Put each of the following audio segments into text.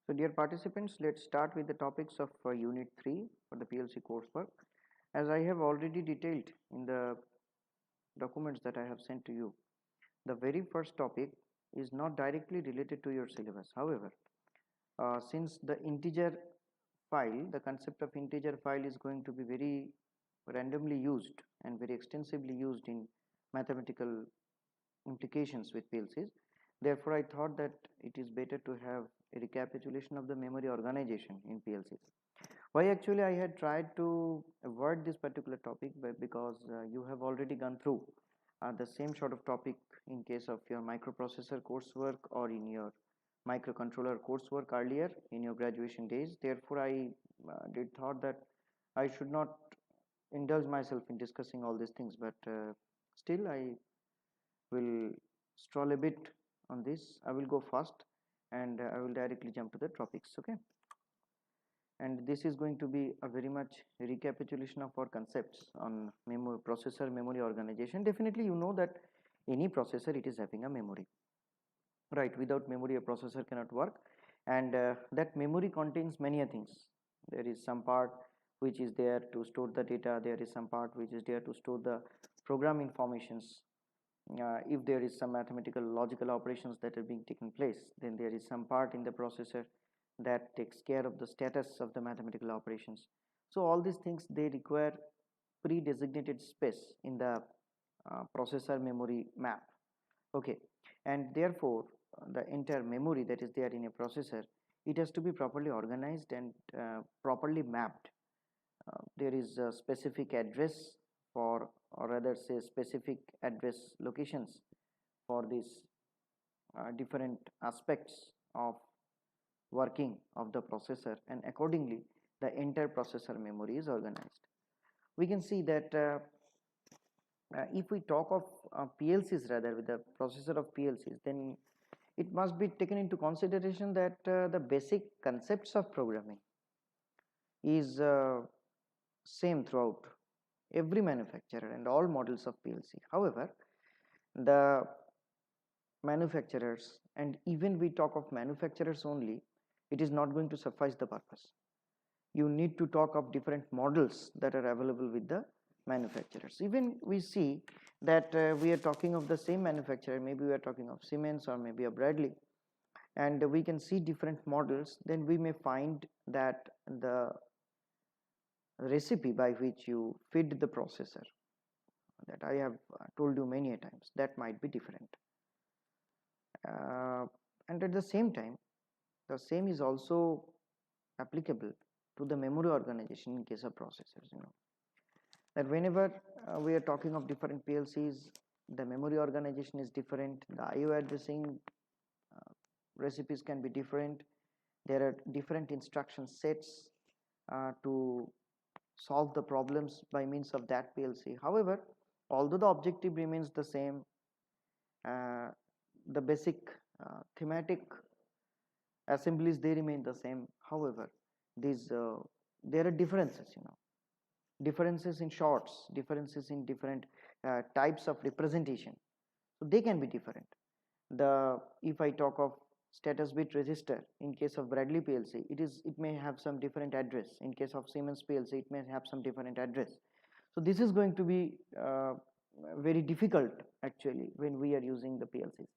So dear participants, let's start with the topics of Unit 3 for the PLC coursework. As I have already detailed in the documents that I have sent to you, the very first topic is not directly related to your syllabus. However, since the integer file, the concept of integer file is going to be very randomly used and very extensively used in mathematical implications with PLCs. Therefore, I thought that it is better to have a recapitulation of the memory organization in PLCs. Why actually I had tried to avoid this particular topic, but because you have already gone through the same sort of topic in case of your microprocessor coursework or in your microcontroller coursework earlier in your graduation days. Therefore, I did thought that I should not indulge myself in discussing all these things, but still I will stroll a bit on this. I will go fast and I will directly jump to the topics. Okay, and this is going to be a very much recapitulation of our concepts on memory processor memory organization. Definitely you know that any processor, it is having a memory, right? Without memory a processor cannot work, and that memory contains many things. There is some part which is there to store the data, there is some part which is there to store the program informations. If there is some mathematical logical operations that are being taken place, then there is some part in the processor that takes care of the status of the mathematical operations. So all these things, they require pre-designated space in the processor memory map. Okay, and therefore the entire memory that is there in a processor, it has to be properly organized and properly mapped. There is a specific address for, or rather say specific address locations for these different aspects of working of the processor, and accordingly the entire processor memory is organized. We can see that if we talk of PLCs, rather with the processor of PLCs, then it must be taken into consideration that the basic concepts of programming is same throughout every manufacturer and all models of PLC. However, the manufacturers, and even we talk of manufacturers only, it is not going to suffice the purpose. You need to talk of different models that are available with the manufacturers. Even we see that we are talking of the same manufacturer, maybe we are talking of Siemens or maybe a Bradley, and we can see different models, then we may find that the recipe by which you feed the processor, that I have told you many a times, that might be different. And at the same time, the same is also applicable to the memory organization in case of processors. You know that whenever we are talking of different PLCs, the memory organization is different, the IO addressing recipes can be different, there are different instruction sets to solve the problems by means of that PLC. However, although the objective remains the same, the basic thematic assemblies, they remain the same. However, these there are differences, differences in shorts, differences in different types of representation, so they can be different. If I talk of status bit register in case of Bradley PLC, it may have some different address. In case of Siemens PLC, it may have some different address. So this is going to be very difficult actually when we are using the PLCs.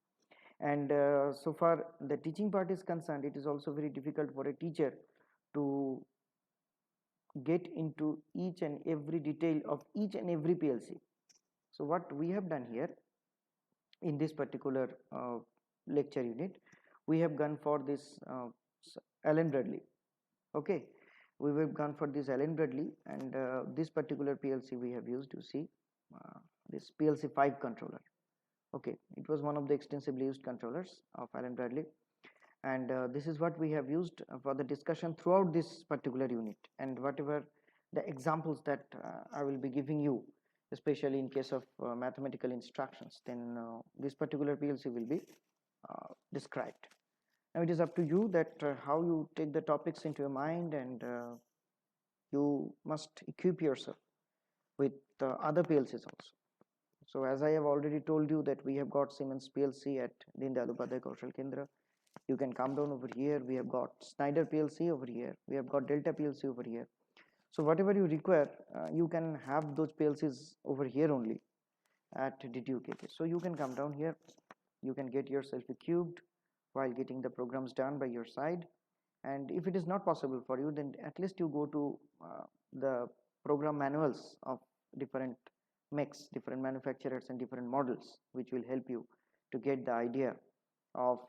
And so far the teaching part is concerned, it is also very difficult for a teacher to get into each and every detail of each and every PLC. So what we have done here in this particular lecture unit, we have gone for this Allen Bradley. Okay, we have gone for this Allen Bradley, and this particular PLC we have used, you see, this PLC 5 controller. Okay, it was one of the extensively used controllers of Allen Bradley, and this is what we have used for the discussion throughout this particular unit, and whatever the examples that I will be giving you, especially in case of mathematical instructions, then this particular PLC will be described. Now it is up to you that how you take the topics into your mind, and you must equip yourself with other PLCs also. So as I have already told you that we have got Siemens PLC at Deen Dayal Upadhyay Kaushal Kendra. You can come down over here, we have got Snyder PLC over here, we have got Delta PLC over here. So whatever you require, you can have those PLCs over here only at DTUKK. So you can come down here, you can get yourself equipped while getting the programs done by your side. And if it is not possible for you, then at least you go to the program manuals of different makes, different manufacturers and different models, which will help you to get the idea of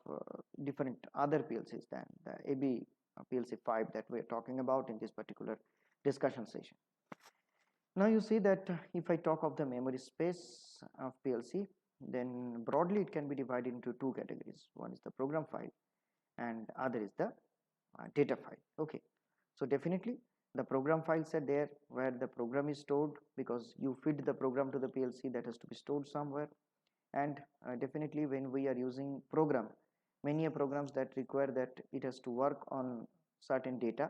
different other PLCs than the AB PLC 5 that we are talking about in this particular discussion session. Now you see that if I talk of the memory space of PLC, then broadly it can be divided into two categories. One is the program file and other is the data file. Okay, so definitely the program files are there where the program is stored, because you feed the program to the PLC, that has to be stored somewhere. And definitely when we are using program, many programs that require that it has to work on certain data,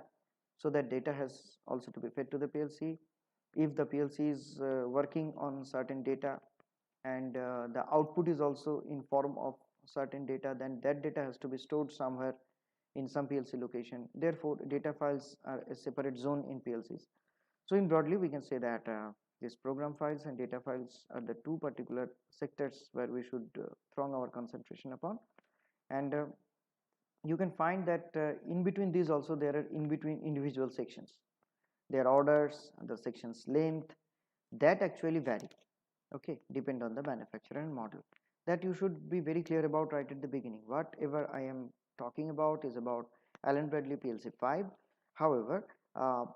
so that data has also to be fed to the PLC. If the PLC is working on certain data and the output is also in form of certain data, then that data has to be stored somewhere in some PLC location. Therefore data files are a separate zone in PLCs. So in broadly we can say that these program files and data files are the two particular sectors where we should throng our concentration upon. And you can find that in between these also there are in between individual sections, their orders, the section's length, that actually vary. Okay, depend on the manufacturer and model. That you should be very clear about right at the beginning. Whatever I am talking about is about Allen Bradley PLC 5. However,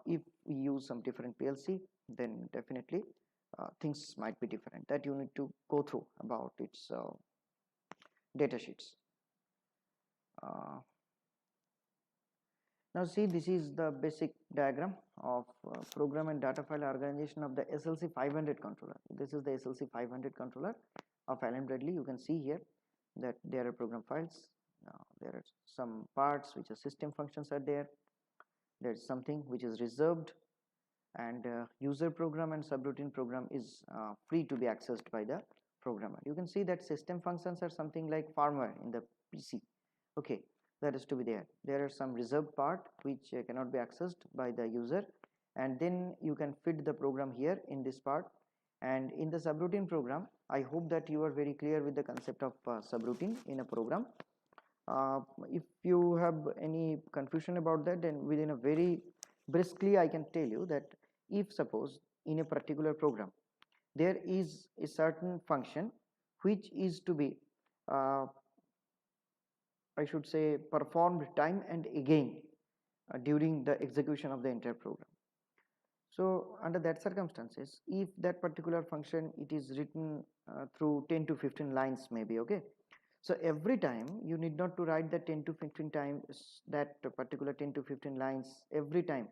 if we use some different PLC, then definitely things might be different, that you need to go through about its data sheets. Now see, this is the basic diagram of program and data file organization of the SLC 500 controller. This is the SLC 500 controller of Allen Bradley. You can see here that there are program files. There are some parts which are system functions are there. There is something which is reserved, and user program and subroutine program is free to be accessed by the programmer. You can see that system functions are something like firmware in the PC. Okay, that is to be there. There are some reserved part which cannot be accessed by the user, and then you can fit the program here in this part. And in the subroutine program, I hope that you are very clear with the concept of subroutine in a program. If you have any confusion about that, then within a very briskly I can tell you that if suppose in a particular program there is a certain function which is to be I should say performed time and again during the execution of the entire program. So under that circumstances, if that particular function it is written through 10 to 15 lines maybe, okay, so every time you need not to write the 10 to 15 times that particular 10 to 15 lines every time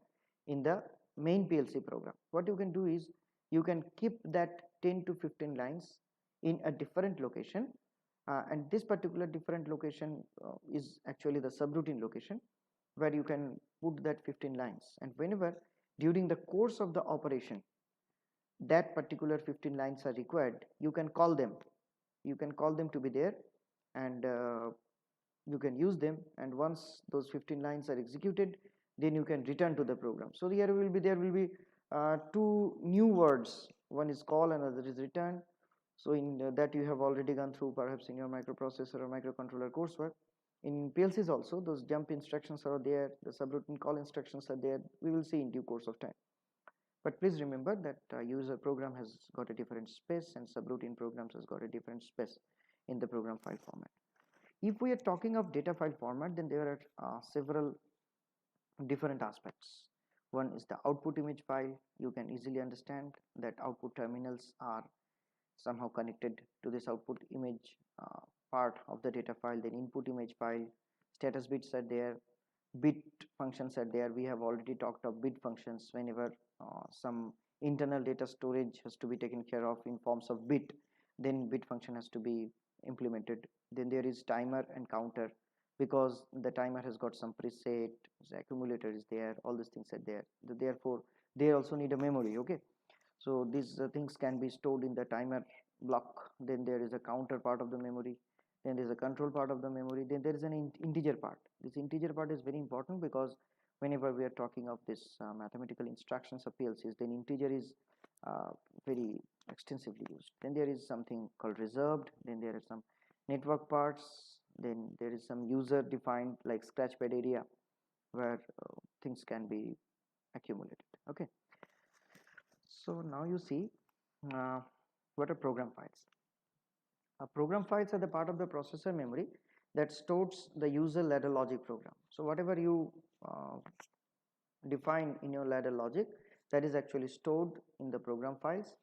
in the main PLC program. What you can do is you can keep that 10 to 15 lines in a different location, and this particular different location is actually the subroutine location where you can put that 15 lines, and whenever during the course of the operation that particular 15 lines are required, you can call them to be there, and you can use them, and once those 15 lines are executed, then you can return to the program. So here there will be two new words, one is call and other is return. So in that you have already gone through perhaps in your microprocessor or microcontroller coursework. In PLCs also those jump instructions are there, the subroutine call instructions are there, we will see in due course of time. But please remember that user program has got a different space and subroutine programs has got a different space in the program file format. If we are talking of data file format, then there are several different aspects. One is the output image file. You can easily understand that output terminals are somehow connected to this output image part of the data file. Then input image file, status bits are there, bit functions are there. We have already talked of bit functions. Whenever some internal data storage has to be taken care of in forms of bit, then bit function has to be implemented. Then there is timer and counter, because the timer has got some preset, the accumulator is there, all these things are there. Therefore they also need a memory. Okay, so these things can be stored in the timer block. Then there is a counter part of the memory, then there is a control part of the memory, then there is an integer part. This integer part is very important because whenever we are talking of this mathematical instructions of PLCs, then integer is very extensively used. Then there is something called reserved, then there are some network parts, then there is some user defined like scratchpad area where things can be accumulated. Okay, so now you see uh, what are program files. Program files are the part of the processor memory that stores the user ladder logic program. So whatever you define in your ladder logic, that is actually stored in the program files.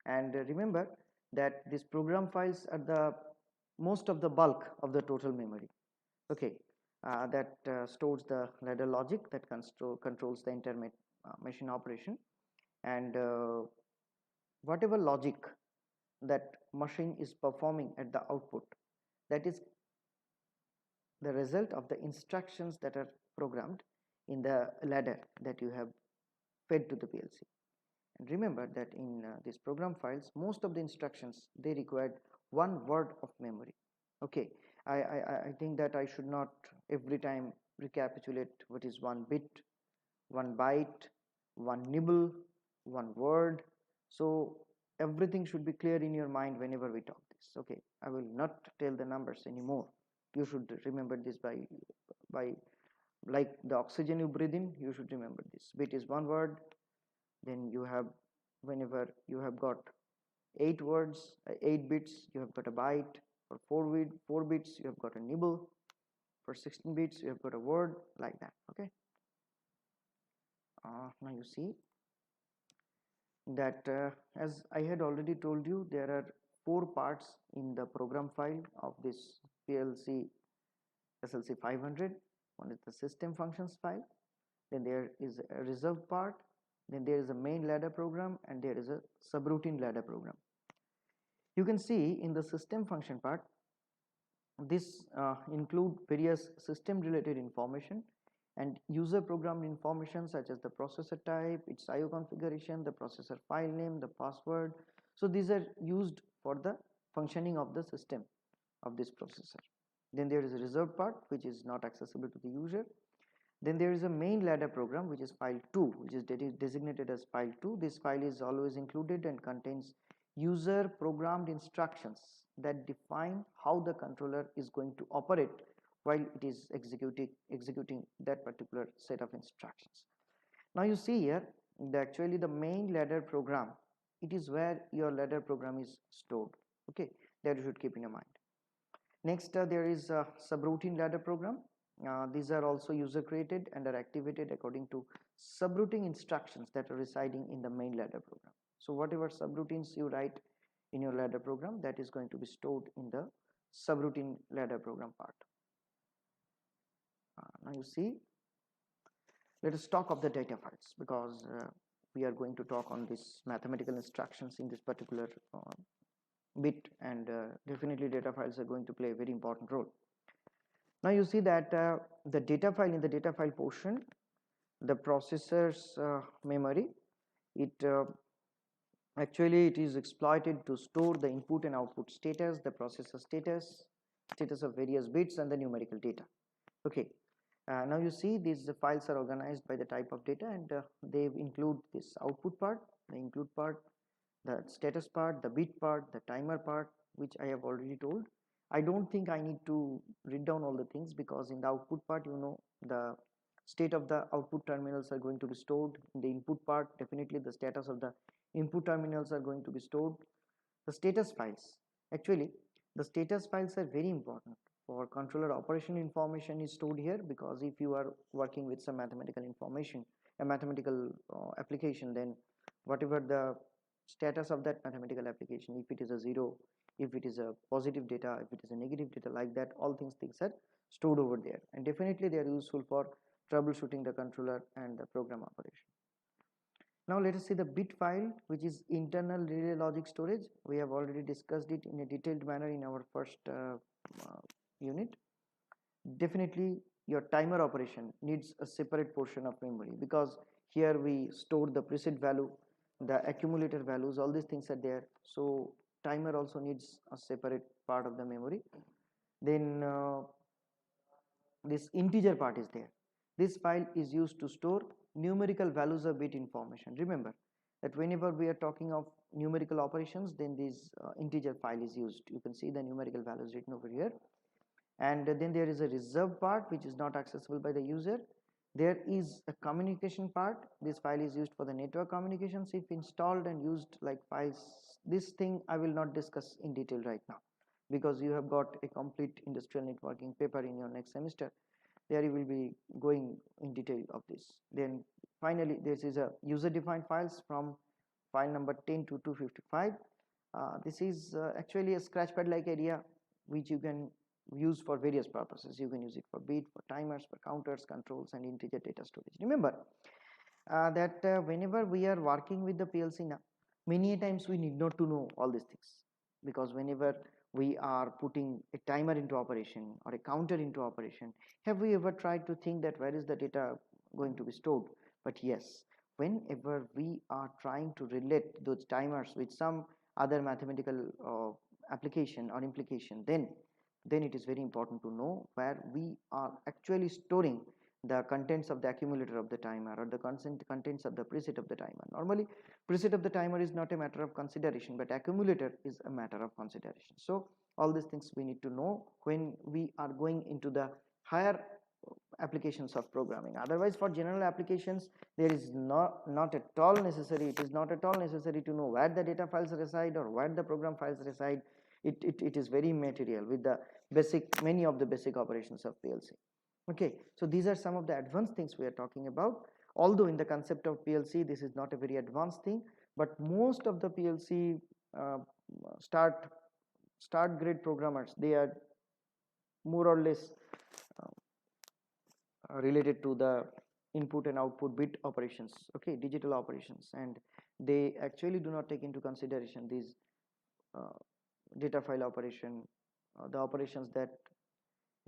And remember that these program files are the most of the bulk of the total memory. Okay, that stores the ladder logic that controls the entire machine operation, and whatever logic that machine is performing at the output, that is the result of the instructions that are programmed in the ladder that you have fed to the PLC. And remember that in these program files, most of the instructions, they required one word of memory. Okay, I think that I should not every time recapitulate what is one bit, one byte, one nibble, one word. So everything should be clear in your mind whenever we talk this. Okay, I will not tell the numbers anymore. You should remember this by like the oxygen you breathe in, you should remember this. Bit is one word, then you have, whenever you have got 8 words, 8 bits, you have got a byte. For 4 bits, you have got a nibble. For 16 bits, you have got a word, like that. Okay, now you see that as I had already told you, there are 4 parts in the program file of this PLC SLC 500. One is the system functions file, then there is a reserve part, then there is a main ladder program, and there is a subroutine ladder program. You can see in the system function part, this include various system related information and user programmed information such as the processor type, its IO configuration, the processor file name, the password. So these are used for the functioning of the system of this processor. Then there is a reserved part which is not accessible to the user. Then there is a main ladder program which is file 2, which is designated as file 2. This file is always included and contains user programmed instructions that define how the controller is going to operate while it is executing that particular set of instructions. Now you see here that actually the main ladder program, it is where your ladder program is stored. Okay, that you should keep in your mind. Next there is a subroutine ladder program. These are also user created and are activated according to subroutine instructions that are residing in the main ladder program. So whatever subroutines you write in your ladder program, that is going to be stored in the subroutine ladder program part. Now you see, let us talk of the data files, because we are going to talk on these mathematical instructions in this particular bit, and definitely data files are going to play a very important role. Now you see that the data file, in the data file portion, the processor's memory, it actually it is exploited to store the input and output status, the processor status of various bits, and the numerical data. Okay, now you see these files are organized by the type of data, and they include this output part, the include part, the status part, the bit part, the timer part, which I have already told. I don't think I need to read down all the things, because in the output part, you know, the state of the output terminals are going to be stored. In the input part, definitely the status of the input terminals are going to be stored. The status files, actually the status files are very important for controller operation. Information is stored here, because if you are working with some mathematical information, a mathematical application, then whatever the status of that mathematical application, if it is a 0, if it is a positive data, if it is a negative data, like that, all things are stored over there, and definitely they are useful for troubleshooting the controller and the program operation. Now let us see the bit file, which is internal relay logic storage. We have already discussed it in a detailed manner in our first unit. Definitely your timer operation needs a separate portion of memory, because here we store the preset value, the accumulator values, all these things are there. So timer also needs a separate part of the memory. Then this integer part is there. This file is used to store numerical values of bit information. Remember that whenever we are talking of numerical operations, then this integer file is used. You can see the numerical values written over here. And then there is a reserved part which is not accessible by the user. There is a communication part. This file is used for the network communications if installed and used like files. This thing I will not discuss in detail right now, because you have got a complete industrial networking paper in your next semester. There you will be going in detail of this. Then finally this is a user defined files from file number 10 to 255. This is actually a scratchpad like area which you can use for various purposes. You can use it for bit, for timers, for counters, controls, and integer data storage. Remember that whenever we are working with the PLC now, many times we need not to know all these things, because whenever we are putting a timer into operation or a counter into operation, have we ever tried to think that where is the data going to be stored? But yes, whenever we are trying to relate those timers with some other mathematical application or implication, then it is very important to know where we are actually storing the contents of the accumulator of the timer, or the contents of the preset of the timer. Normally preset of the timer is not a matter of consideration, but accumulator is a matter of consideration. So all these things we need to know when we are going into the higher applications of programming. Otherwise, for general applications, there is not at all necessary, it is not at all necessary to know where the data files reside or where the program files reside. It is very material with the many of the basic operations of PLC. Okay, so these are some of the advanced things we are talking about. Although in the concept of PLC, this is not a very advanced thing, but most of the PLC start grade programmers, they are more or less related to the input and output bit operations, okay, digital operations, and they actually do not take into consideration these uh, data file operation, the operations that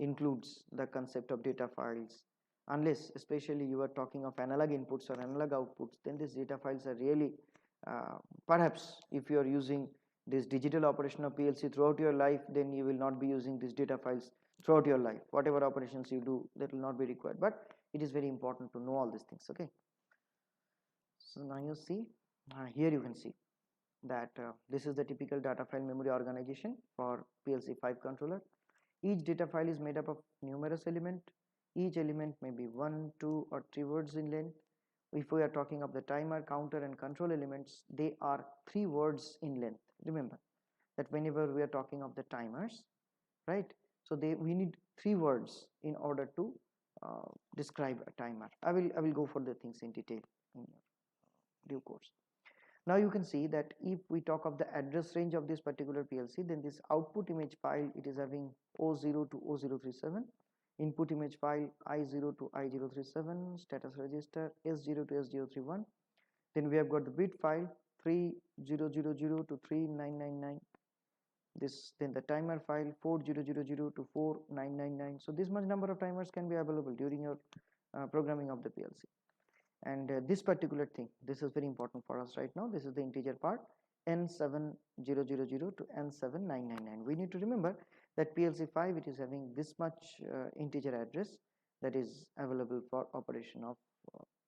includes the concept of data files. Unless especially you are talking of analog inputs or analog outputs, then these data files are really perhaps if you are using this digital operation of PLC throughout your life, then you will not be using these data files throughout your life. Whatever operations you do, that will not be required, but it is very important to know all these things. Okay, so now you see here you can see that this is the typical data file memory organization for PLC 5 controller. Each data file is made up of numerous elements. Each element may be 1, 2 or 3 words in length. If we are talking of the timer, counter and control elements, they are 3 words in length. Remember that whenever we are talking of the timers, right, so we need 3 words in order to describe a timer. I will go for the things in detail in due course. Now you can see that if we talk of the address range of this particular PLC, then this output image file, it is having O0 to O037, input image file I0 to I037, status register S0 to S031. Then we have got the bit file 3000 to 3999. This then the timer file 4000 to 4999. So this much number of timers can be available during your programming of the PLC. And this particular thing, this is very important for us right now. This is the integer part N7000 to N7999. We need to remember that PLC 5, it is having this much integer address that is available for operation of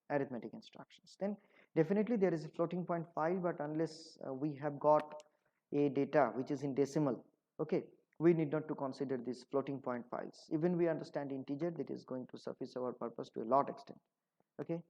arithmetic instructions. Then definitely there is a floating point file, but unless we have got a data which is in decimal, okay, we need not to consider these floating point files. Even we understand integer, that is going to suffice our purpose to a lot extent. Okay,